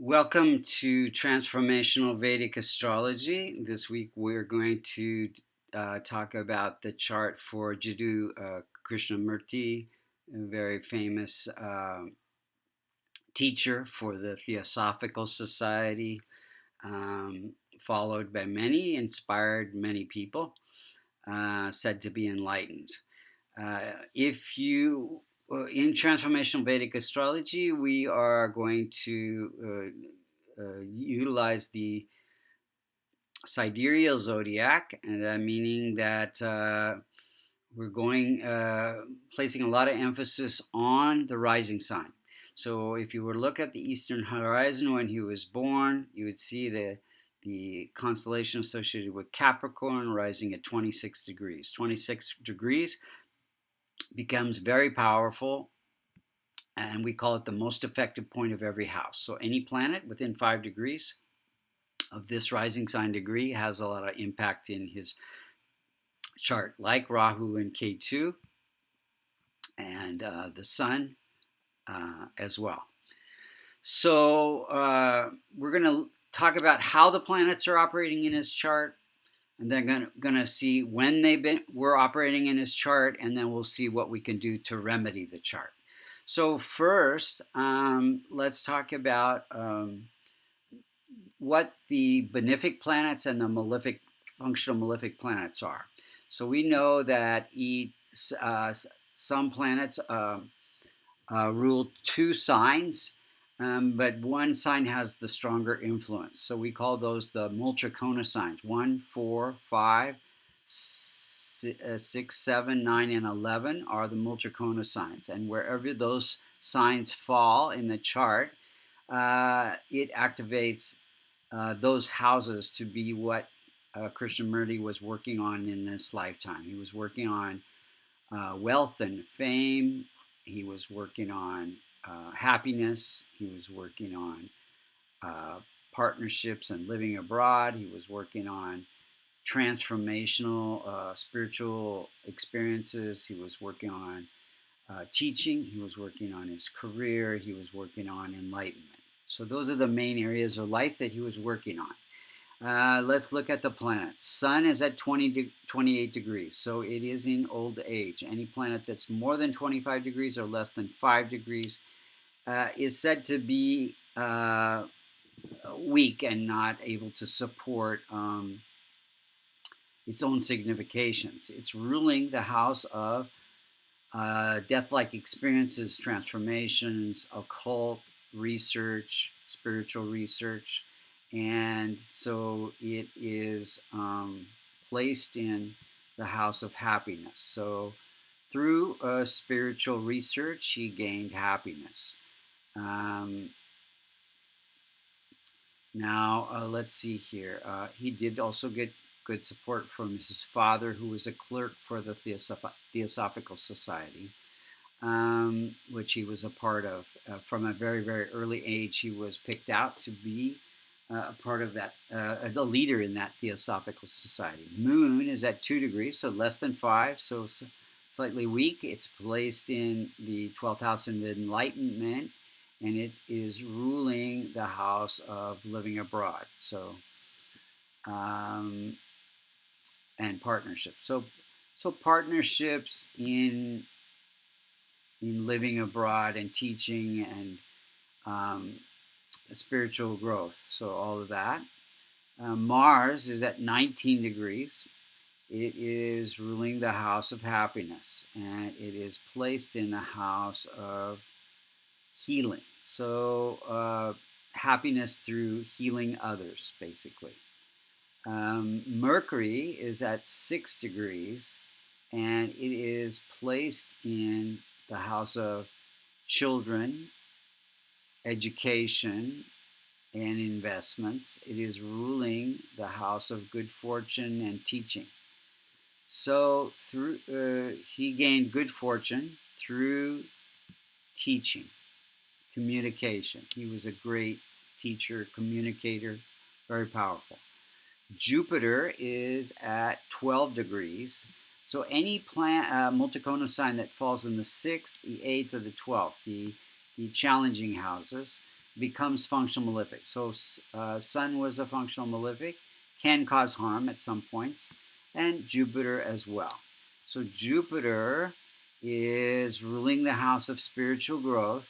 Welcome to Transformational Vedic Astrology. This week we're going to talk about the chart for Jiddu Krishnamurti, a very famous teacher for the Theosophical Society, followed by many, inspired many people, said to be enlightened. If you In Transformational Vedic Astrology, we are going to utilize the sidereal zodiac, and meaning that we're going placing a lot of emphasis on the rising sign. So, if you were to look at the eastern horizon when he was born, you would see the constellation associated with Capricorn rising at 26 degrees. 26 degrees becomes very powerful, and we call it the most effective point of every house. So any planet within 5 degrees of this rising sign degree has a lot of impact in his chart, like Rahu and Ketu and the Sun as well. So we're going to talk about how the planets are operating in his chart, and then going to see when were operating in his chart, and then we'll see what we can do to remedy the chart. So first, let's talk about what the benefic planets and the malefic, functional malefic planets are. So we know that some planets rule two signs, but one sign has the stronger influence. So we call those the multrikona signs: 1, 4, 5, 6, 7, 9, and 11 are the multrikona signs. And wherever those signs fall in the chart, it activates those houses to be what Krishnamurti was working on in this lifetime. He was working on wealth and fame. He was working on happiness. He was working on partnerships and living abroad. He was working on transformational spiritual experiences. He was working on teaching. He was working on his career. He was working on enlightenment. So those are the main areas of life that he was working on. Let's look at the planets. Sun is at 28 degrees, so it is in old age. Any planet that's more than 25 degrees or less than 5 degrees is said to be weak and not able to support its own significations. It's ruling the house of death-like experiences, transformations, occult research, spiritual research, and so it is placed in the house of happiness. So through spiritual research, he gained happiness. Now, let's see here. He did also get good support from his father, who was a clerk for the Theosophical Society, which he was a part of. From a very, very early age, he was picked out to be a part of that, a leader in that Theosophical Society. Moon is at 2 degrees, so less than 5, so slightly weak. It's placed in the 12th house of enlightenment, and it is ruling the house of living abroad. So, and partnerships. So partnerships in living abroad and teaching and spiritual growth. So all of that. Mars is at 19 degrees. It is ruling the house of happiness, and it is placed in the house of healing. So happiness through healing others, basically. Mercury is at 6 degrees, and it is placed in the house of children, education, and investments. It is ruling the house of good fortune and teaching. So through he gained good fortune through teaching, communication. He was a great teacher, communicator, very powerful. Jupiter is at 12 degrees. So any multicona sign that falls in the 6th, the 8th, or the 12th, the challenging houses, becomes functional malefic. So Sun was a functional malefic, can cause harm at some points, and Jupiter as well. So Jupiter is ruling the house of spiritual growth,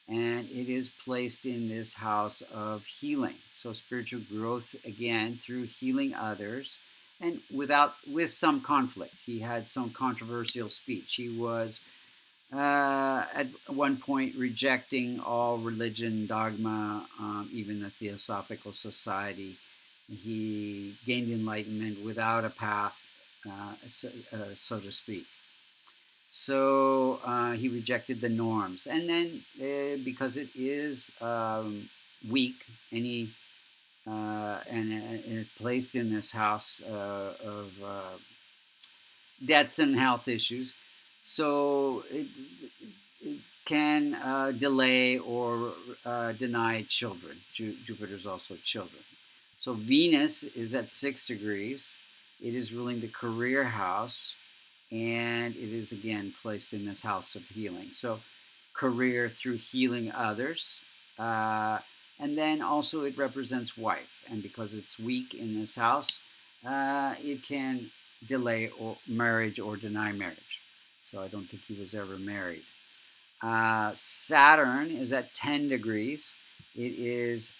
and it is placed in this house of healing. So spiritual growth again through healing others, and with some conflict. He had some controversial speech. He was at one point rejecting all religion, dogma, even the Theosophical Society. He gained enlightenment without a path, so to speak. So he rejected the norms. And then because it is weak, and it's placed in this house of debts and health issues, so it can delay or deny children. Jupiter's also children. So Venus is at 6 degrees. It is ruling the career house, and it is again placed in this house of healing. So career through healing others. And then also it represents wife. And because it's weak in this house, it can delay or marriage or deny marriage. So I don't think he was ever married. Saturn is at 10 degrees. It is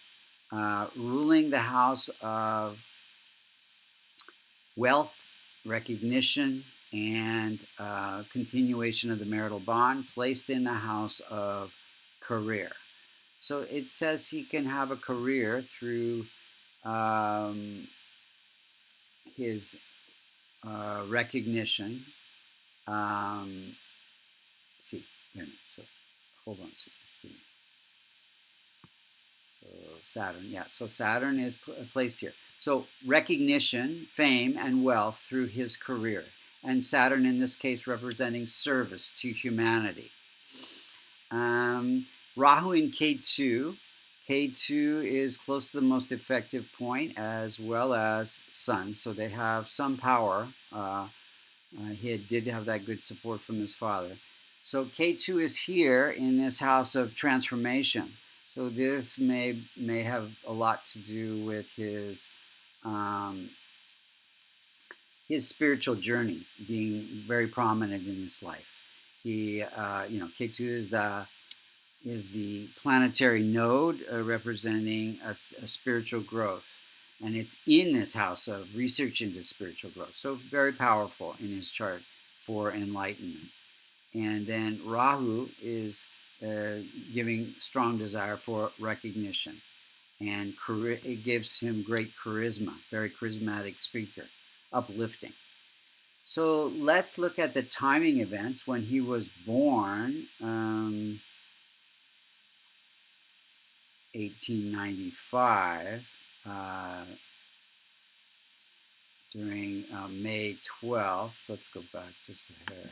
ruling the house of wealth, recognition, and continuation of the marital bond, placed in the house of career. So it says he can have a career through his recognition. See, so hold on. So Saturn, yeah. So Saturn is placed here. So recognition, fame, and wealth through his career. And Saturn in this case representing service to humanity. Rahu in K2. K2 is close to the most effective point as well as Sun. So they have some power. He did have that good support from his father. So K2 is here in this house of transformation. So this may have a lot to do with his spiritual journey being very prominent in his life. He, K2 is the planetary node representing a spiritual growth, and it's in this house of research into spiritual growth. So very powerful in his chart for enlightenment. And then Rahu is giving strong desire for recognition, and it gives him great charisma, very charismatic speaker, uplifting. So let's look at the timing events when he was born. 1895, during May 12th. Let's go back just a hair.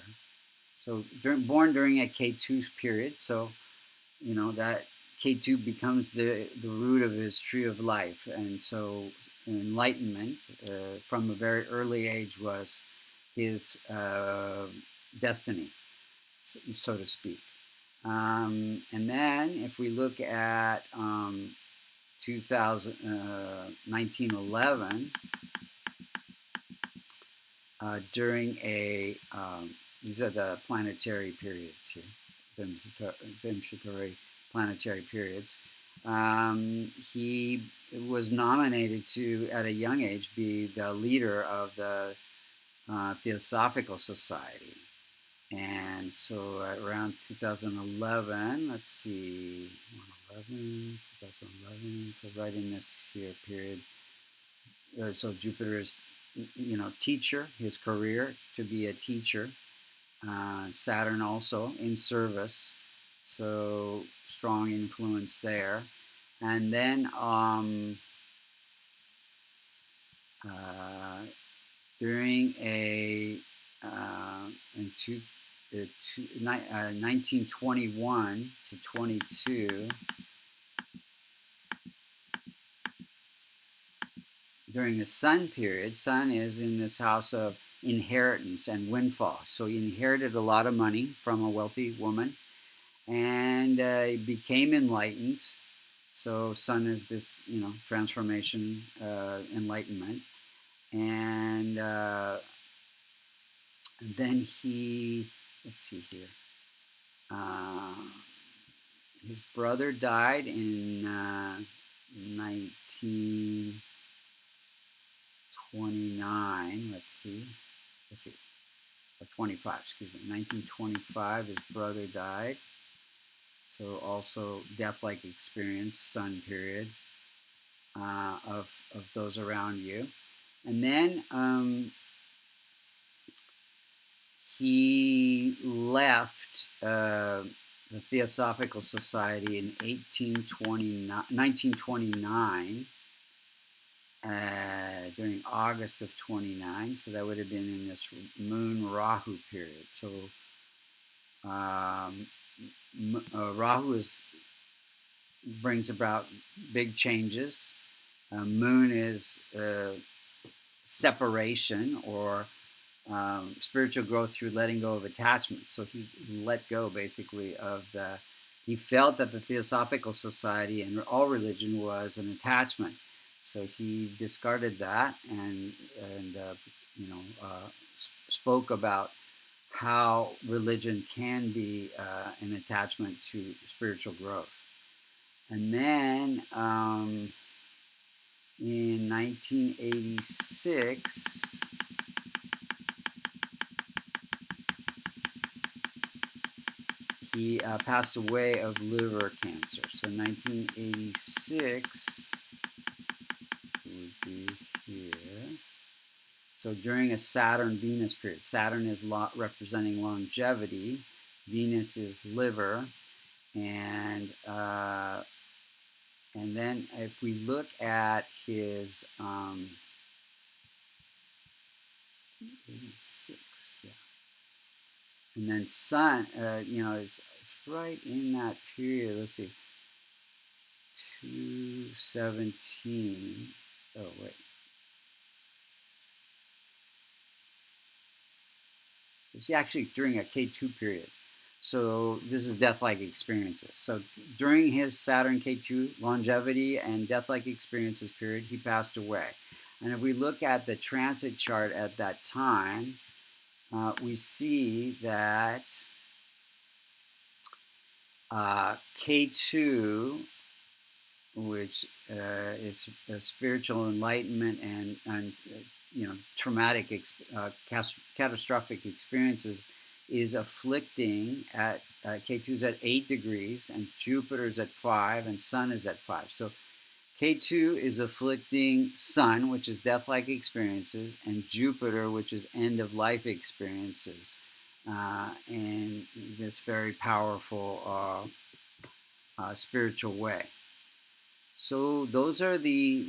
So born during a K2 period. So, that K2 becomes the root of his tree of life. And so enlightenment from a very early age was his destiny, so to speak. And then if we look at 1911, during these are the planetary periods here, Vimshatari planetary periods. He was nominated to, at a young age, be the leader of the Theosophical Society. And so around 2011, let's see, 2011, so right in this here period. So Jupiter is, teacher, his career to be a teacher. Saturn also in service, so strong influence there. And then during a 1921 to 22, during the Sun period, Sun is in this house of inheritance and windfall. So he inherited a lot of money from a wealthy woman, and became enlightened, So sun is this, transformation, enlightenment, and then he, let's see here, uh, his brother died in 1929. Let's see, or 25. Excuse me, 1925. His brother died. So also death-like experience, sun period, of those around you, and then he left the Theosophical Society in 1929, during August of 29. So that would have been in this Moon Rahu period. So Rahu brings about big changes. Moon is separation, or spiritual growth through letting go of attachment. So he let go basically of he felt that the Theosophical Society and all religion was an attachment. So he discarded that and spoke about how religion can be an attachment to spiritual growth. And then in 1986, he passed away of liver cancer. So 1986 would be here. So during a Saturn-Venus period. Saturn is representing longevity. Venus is liver. And then if we look at his 86, yeah. And then sun, it's right in that period. Let's see, 217. Oh wait, it's actually during a K2 period. So this is death-like experiences. So during his Saturn K2 longevity and death-like experiences period, he passed away. And if we look at the transit chart at that time, we see that K2, which is spiritual enlightenment and traumatic, catastrophic experiences, is afflicting at K2 is at 8 degrees, and Jupiter is at 5, and Sun is at 5. So K2 is afflicting Sun, which is death-like experiences, and Jupiter, which is end-of-life experiences, in this very powerful spiritual way. So those are the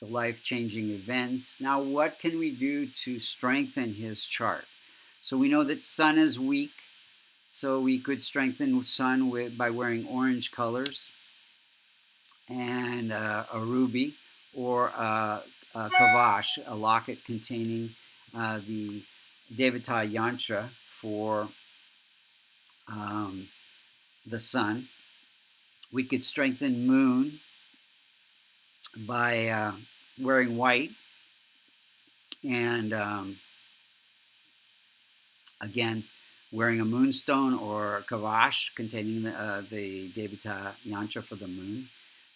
life-changing events. Now, what can we do to strengthen his chart? So we know that Sun is weak, so we could strengthen Sun by wearing orange colors and a ruby, or a kavash, a locket containing the Devata yantra for the Sun. We could strengthen Moon by wearing white, and again, wearing a moonstone or a kavash containing the Devata yantra for the Moon.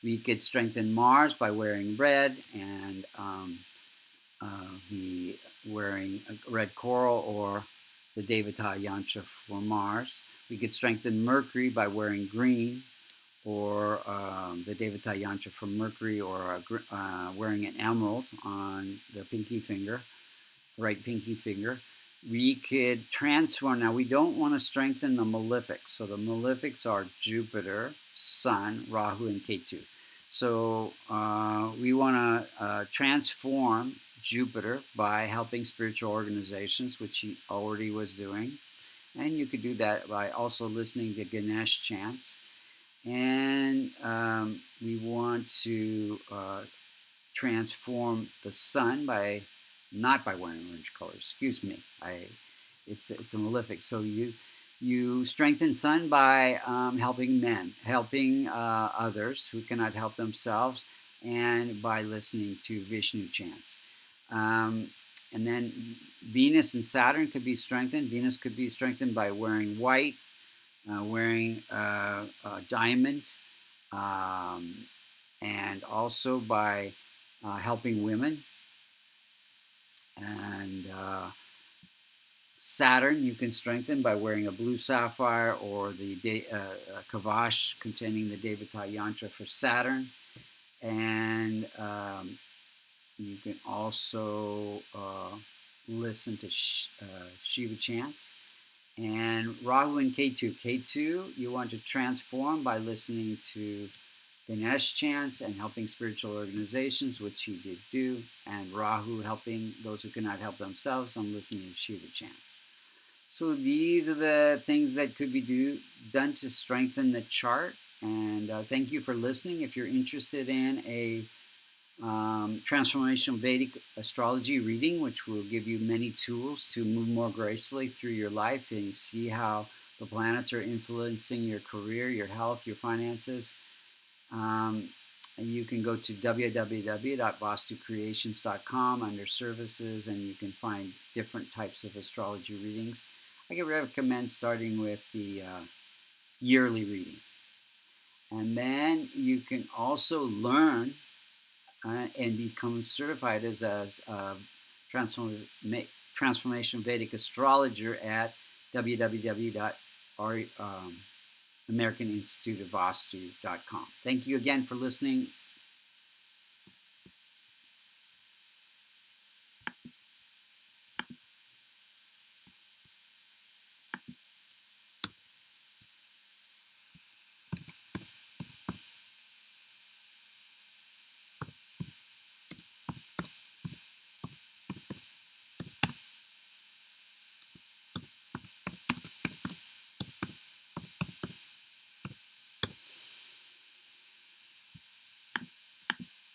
We could strengthen Mars by wearing red and wearing red coral or the Devata yantra for Mars. We could strengthen Mercury by wearing green, or the Devata yantra for Mercury, or wearing an emerald on the pinky finger, right pinky finger. We could transform. Now, we don't want to strengthen the malefics. So the malefics are Jupiter, Sun, Rahu, and Ketu. So we want to transform Jupiter by helping spiritual organizations, which he already was doing. And you could do that by also listening to Ganesh chants. And we want to transform the Sun not by wearing orange colors. Excuse me, it's a malefic. So You strengthen sun by helping men, helping others who cannot help themselves, and by listening to Vishnu chants. Um, and then Venus and Saturn could be strengthened. Venus could be strengthened by wearing white, wearing a diamond, um, and also by helping women. And Saturn you can strengthen by wearing a blue sapphire or the kavash containing the Devata yantra for Saturn. And you can also listen to Shiva chants. And Rahu and Ketu. Ketu you want to transform by listening to Ganesh chants and helping spiritual organizations, which he did do, and Rahu helping those who cannot help themselves on listening to Shiva chants. So these are the things that could be done to strengthen the chart. And thank you for listening. If you're interested in a transformational Vedic astrology reading, which will give you many tools to move more gracefully through your life and see how the planets are influencing your career, your health, your finances, you can go to www.vastucreations.com under services, and you can find different types of astrology readings. I can recommend starting with the yearly reading. And then you can also learn and become certified as a transformation Vedic astrologer at www.American Institute of Vastu.com. Thank you again for listening.